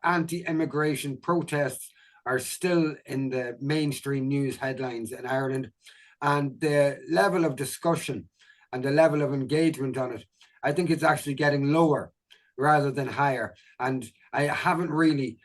anti-immigration protests are still in the mainstream news headlines in Ireland, and the level of discussion and the level of engagement on it, I think it's actually getting lower rather than higher. And I haven't really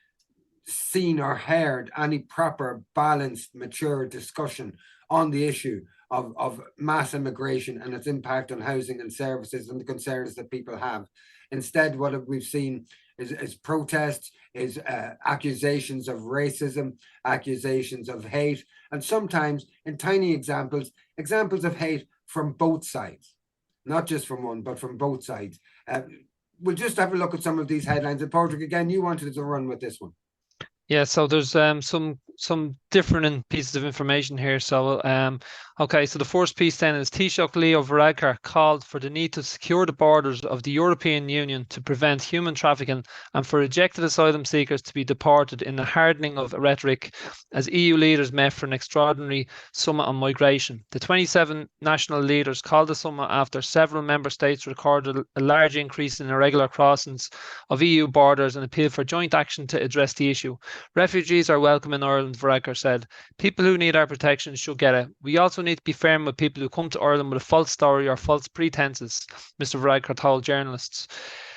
seen or heard any proper, balanced, mature discussion on the issue of mass immigration and its impact on housing and services and the concerns that people have. Instead, what we've seen is protests, is accusations of racism, accusations of hate, and sometimes in tiny examples of hate from both sides, not just from one, but from both sides. We'll just have a look at some of these headlines. And Padraig, again, you wanted to run with this one. Yeah, so there's some different pieces of information here. So okay, so the first piece then is Taoiseach Leo Varadkar called for the need to secure the borders of the European Union to prevent human trafficking and for rejected asylum seekers to be deported in the hardening of rhetoric as EU leaders met for an extraordinary summit on migration. The 27 national leaders called the summit after several member states recorded a large increase in irregular crossings of EU borders and appealed for joint action to address the issue. Refugees are welcome in Ireland, Varadkar said. People who need our protection should get it. We also need to be firm with people who come to Ireland with a false story or false pretences, Mr. Varadkar told journalists.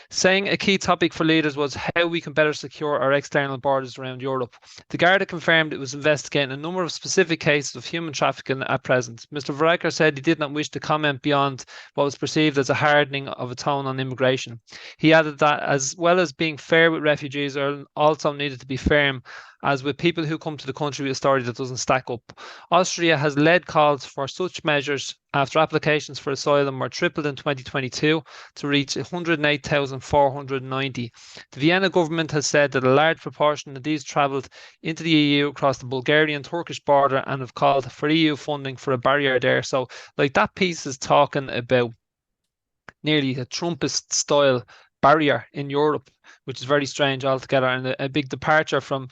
Saying a key topic for leaders was how we can better secure our external borders around Europe. The Garda confirmed it was investigating a number of specific cases of human trafficking at present. Mr. Varadkar said he did not wish to comment beyond what was perceived as a hardening of a tone on immigration. He added that as well as being fair with refugees, Ireland also needed to be firm as with people who come to the country with a story that doesn't stack up. Austria has led calls for such measures after applications for asylum were tripled in 2022 to reach 108,490. The Vienna government has said that a large proportion of these travelled into the EU across the Bulgarian-Turkish border and have called for EU funding for a barrier there. So, like, that piece is talking about nearly a Trumpist style barrier in Europe, which is very strange altogether and a big departure from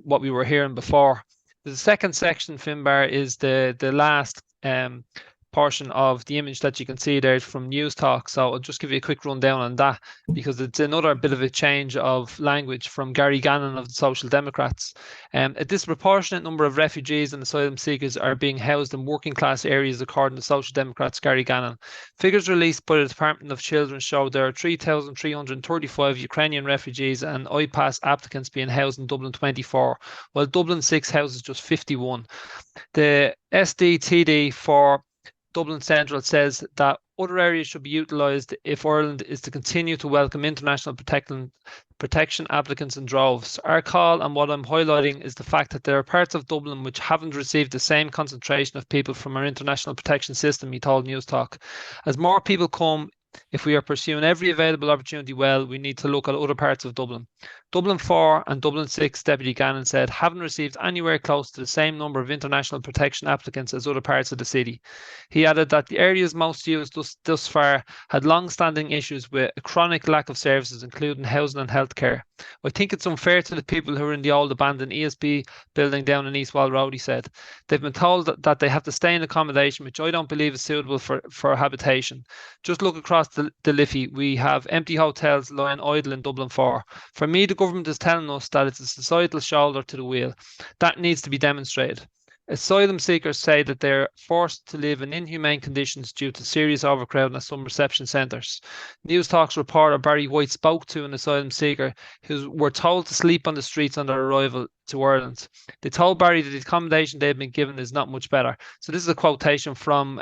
what we were hearing before. The second section, Finbar, is the last portion of the image that you can see there from News Talk. So I'll just give you a quick rundown on that because it's another bit of a change of language from Gary Gannon of the Social Democrats. A disproportionate number of refugees and asylum seekers are being housed in working class areas according to Social Democrats Gary Gannon. Figures released by the Department of Children show there are 3,335 Ukrainian refugees and IPAS applicants being housed in Dublin 24, while Dublin 6 houses just 51. The SDTD for Dublin Central says that other areas should be utilised if Ireland is to continue to welcome international protection applicants in droves. Our call and what I'm highlighting is the fact that there are parts of Dublin which haven't received the same concentration of people from our international protection system, he told News Talk. As more people come, if we are pursuing every available opportunity well, we need to look at other parts of Dublin. Dublin 4 and Dublin 6, Deputy Gannon said, haven't received anywhere close to the same number of international protection applicants as other parts of the city. He added that the areas most used thus far had long-standing issues with a chronic lack of services, including housing and healthcare. I think it's unfair to the people who are in the old abandoned ESB building down in East Wall Road, he said. They've been told that they have to stay in accommodation, which I don't believe is suitable for habitation. Just look across the Liffey. We have empty hotels lying idle in Dublin 4. For me, the government is telling us that it's a societal shoulder to the wheel. That needs to be demonstrated. Asylum seekers say that they're forced to live in inhumane conditions due to serious overcrowding at some reception centres. News Talk's reporter Barry White spoke to an asylum seeker who were told to sleep on the streets on their arrival to Ireland. They told Barry that the accommodation they've been given is not much better. So this is a quotation from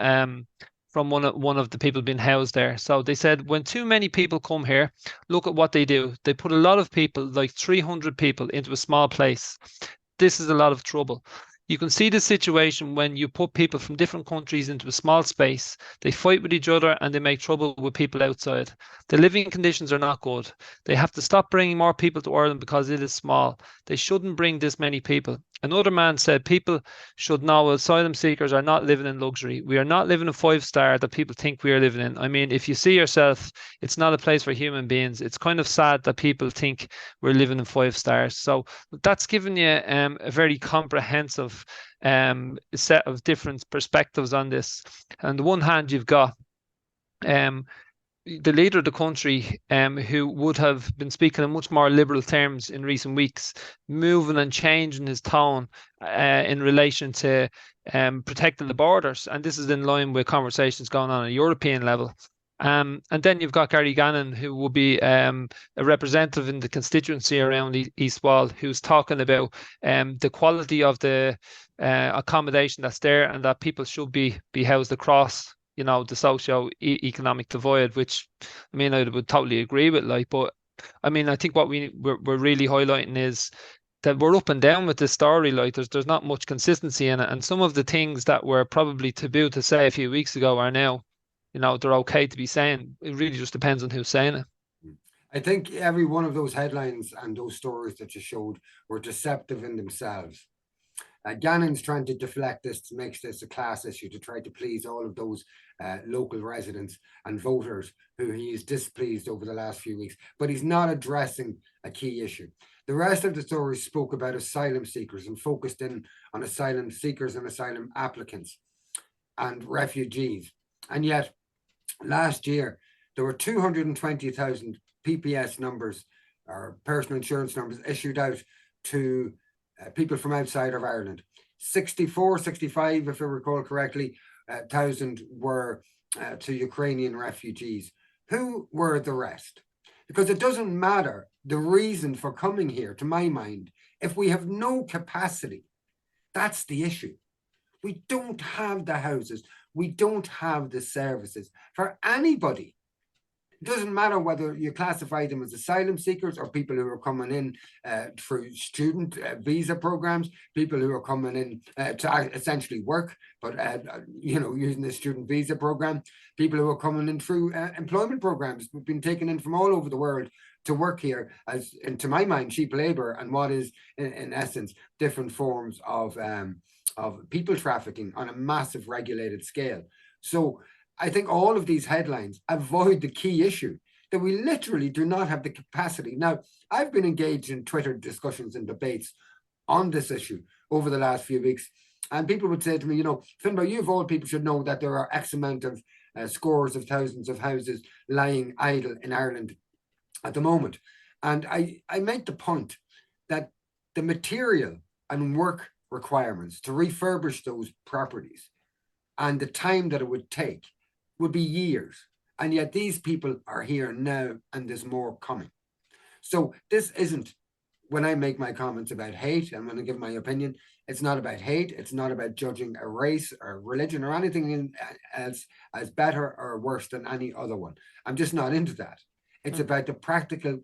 one of the people being housed there. So they said, when too many people come here, look at what they do. They put a lot of people, like 300 people, into a small place. This is a lot of trouble. You can see the situation when you put people from different countries into a small space. They fight with each other and they make trouble with people outside. The living conditions are not good. They have to stop bringing more people to Ireland because it is small. They shouldn't bring this many people. Another man said people should know asylum seekers are not living in luxury. We are not living a 5-star that people think we are living in. I mean, if you see yourself, it's not a place for human beings. It's kind of sad that people think we're living in 5 stars. So that's given you a very comprehensive set of different perspectives on this. On the one hand, you've got the leader of the country, who would have been speaking in much more liberal terms in recent weeks, moving and changing his tone in relation to protecting the borders. And this is in line with conversations going on at a European level. And then you've got Gary Gannon, who will be a representative in the constituency around East Wall, who's talking about the quality of the accommodation that's there, and that people should be housed across, the socio-economic divide, which I mean I would totally agree with. But I mean, I think what we're really highlighting is that we're up and down with this story. Like there's not much consistency in it, and some of the things that were probably taboo to say a few weeks ago are now, they're okay to be saying. It really just depends on who's saying it. I think every one of those headlines and those stories that you showed were deceptive in themselves. Gannon's trying to deflect this to make this a class issue, to try to please all of those local residents and voters who he is displeased over the last few weeks, but he's not addressing a key issue. The rest of the story spoke about asylum seekers and focused in on asylum seekers and asylum applicants and refugees. And yet, last year, there were 220,000 PPS numbers, or personal insurance numbers, issued out to people from outside of Ireland. 64, 65, if I recall correctly, 1,000 were to Ukrainian refugees. Who were the rest? Because it doesn't matter the reason for coming here, to my mind, if we have no capacity. That's the issue. We don't have the houses. We don't have the services for anybody. It doesn't matter whether you classify them as asylum seekers or people who are coming in through student visa programs, people who are coming in to essentially work, but using the student visa program, people who are coming in through employment programs. We've been taken in from all over the world to work here as, and to my mind, cheap labor, and what is in essence different forms of people trafficking on a massive regulated scale. So I think all of these headlines avoid the key issue, that we literally do not have the capacity. Now, I've been engaged in Twitter discussions and debates on this issue over the last few weeks, and people would say to me, Finbar, you of all people should know that there are X amount of scores of thousands of houses lying idle in Ireland at the moment. And I make the point that the material and work requirements to refurbish those properties and the time that it would take would be years. And yet these people are here now, and there's more coming. So this isn't, when I make my comments about hate, I'm going to give my opinion, it's not about hate. It's not about judging a race or religion or anything else as better or worse than any other one. I'm just not into that. It's about the practical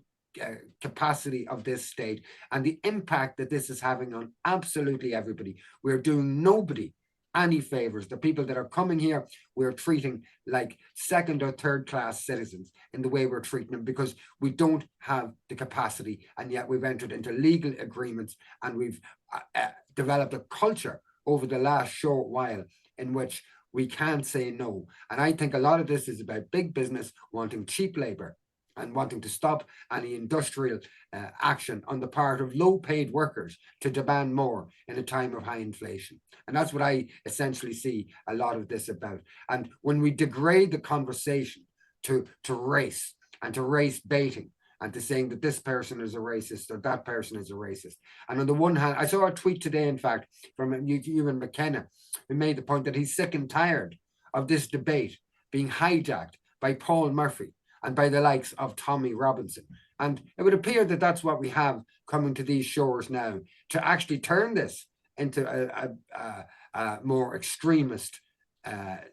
capacity of this state and the impact that this is having on absolutely everybody. We're doing nobody any favors. The people that are coming here, we're treating like second or third class citizens in the way we're treating them, because we don't have the capacity, and yet we've entered into legal agreements, and we've developed a culture over the last short while in which we can't say no. And I think a lot of this is about big business wanting cheap labor and wanting to stop any industrial action on the part of low-paid workers to demand more in a time of high inflation. And that's what I essentially see a lot of this about. And when we degrade the conversation to race and to race baiting and to saying that this person is a racist or that person is a racist. And on the one hand, I saw a tweet today, in fact, from Ewan McKenna, who made the point that he's sick and tired of this debate being hijacked by Paul Murphy and by the likes of Tommy Robinson. And it would appear that that's what we have coming to these shores now, to actually turn this into a more extremist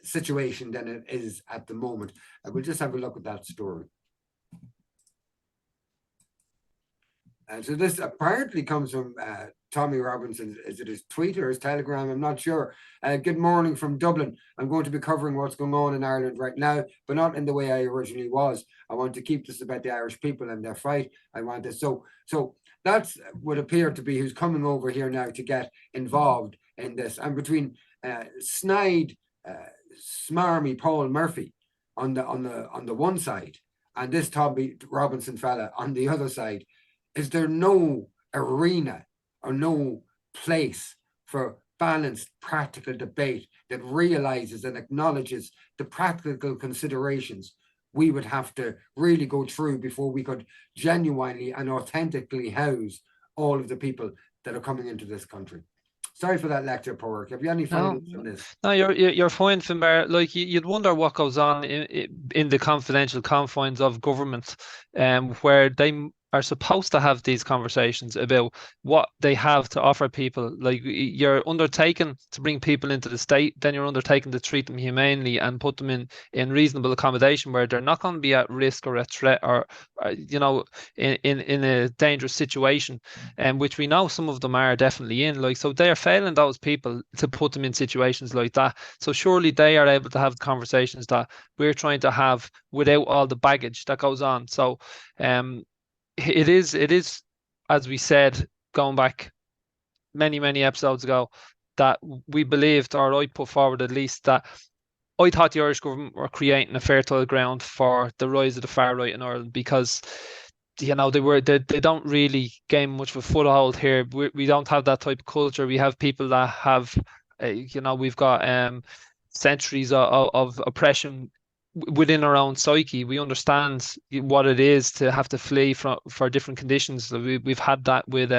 situation than it is at the moment. We'll just have a look at that story. And so this apparently comes from Tommy Robinson. Is it his tweet or his telegram? I'm not sure. Good morning from Dublin. I'm going to be covering what's going on in Ireland right now, but not in the way I originally was. I want to keep this about the Irish people and their fight. I want this. So that's would appear to be who's coming over here now to get involved in this. And between snide, smarmy Paul Murphy on the one side and this Tommy Robinson fella on the other side, is there no arena or no place for balanced, practical debate that realizes and acknowledges the practical considerations we would have to really go through before we could genuinely and authentically house all of the people that are coming into this country. Sorry for that lecture, Padraig. Have you any final No, notes on this? no, you're fine, Finbar. Like you'd wonder what goes on in the confidential confines of government, where they are supposed to have these conversations about what they have to offer people. Like you're undertaking to bring people into the state, then you're undertaking to treat them humanely and put them in reasonable accommodation where they're not going to be at risk or a threat or in a dangerous situation, and which we know some of them are definitely in. Like so, they are failing those people to put them in situations like that. So surely they are able to have conversations that we're trying to have without all the baggage that goes on. So, it is, as we said, going back many episodes ago, that we believed, or I put forward at least, that I thought the Irish government were creating a fertile ground for the rise of the far right in Ireland because they don't really gain much of a foothold here. We don't have that type of culture. We have people that have we've got centuries of oppression within our own psyche. We understand what it is to have to flee for different conditions. So we've had that with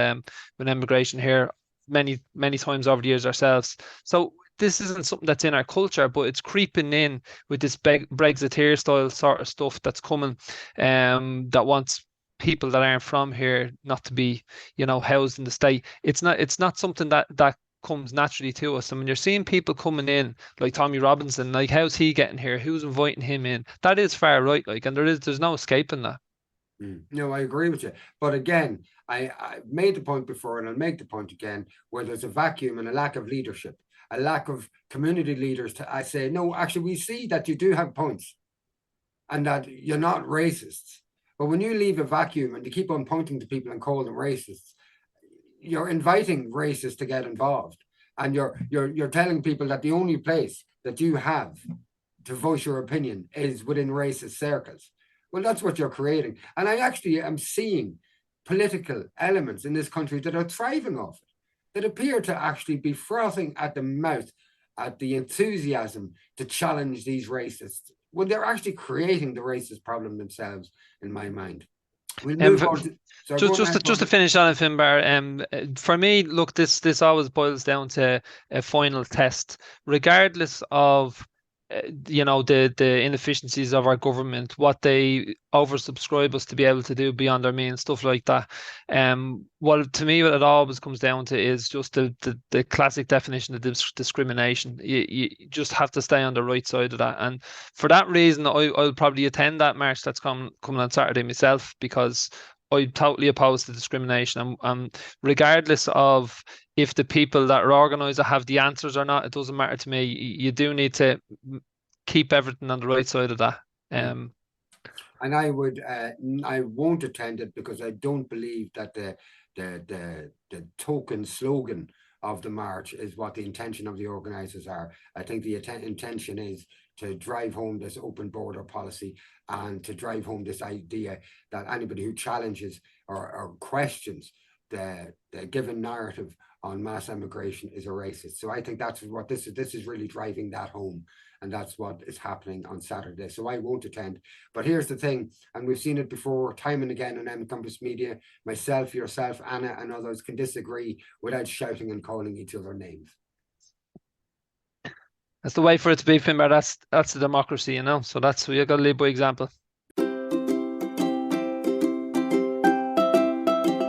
immigration here many times over the years ourselves. So this isn't something that's in our culture, but it's creeping in with this Brexiteer style sort of stuff that's coming, that wants people that aren't from here not to be, housed in the state. It's not something that comes naturally to us. And when you're seeing people coming in like Tommy Robinson, like how's he getting here? Who's inviting him in? That is far right, like, and there's no escaping that. No, I agree with you. But again, I made the point before and I'll make the point again, where there's a vacuum and a lack of leadership, a lack of community leaders I say, no, actually, we see that you do have points and that you're not racists. But when you leave a vacuum and you keep on pointing to people and call them racists, you're inviting racists to get involved. And you're telling people that the only place that you have to voice your opinion is within racist circles. Well, that's what you're creating. And I actually am seeing political elements in this country that are thriving off it, that appear to actually be frothing at the mouth at the enthusiasm to challenge these racists when they're actually creating the racist problem themselves, in my mind. We'll move on to. So Just to finish on it, Finbar, for me, look, this always boils down to a final test, regardless of the inefficiencies of our government, what they oversubscribe us to be able to do beyond our means, stuff like that. What to me, what it always comes down to is just the classic definition of discrimination. You just have to stay on the right side of that, and for that reason, I'll probably attend that march that's coming on Saturday myself, because I'm totally opposed to discrimination, and regardless of if the people that are organised have the answers or not, it doesn't matter to me. You do need to keep everything on the right side of that. And I won't attend it because I don't believe that the token slogan of the march is what the intention of the organisers are. I think the intention is to drive home this open border policy and to drive home this idea that anybody who challenges or questions the given narrative on mass immigration is a racist. So I think that's what this is. This is really driving that home. And that's what is happening on Saturday. So I won't attend. But here's the thing, and we've seen it before time and again on Encompass Media, myself, yourself, Anna, and others can disagree without shouting and calling each other names. That's the way for it to be, Finbar. That's the democracy, So that's, you got to lead by example.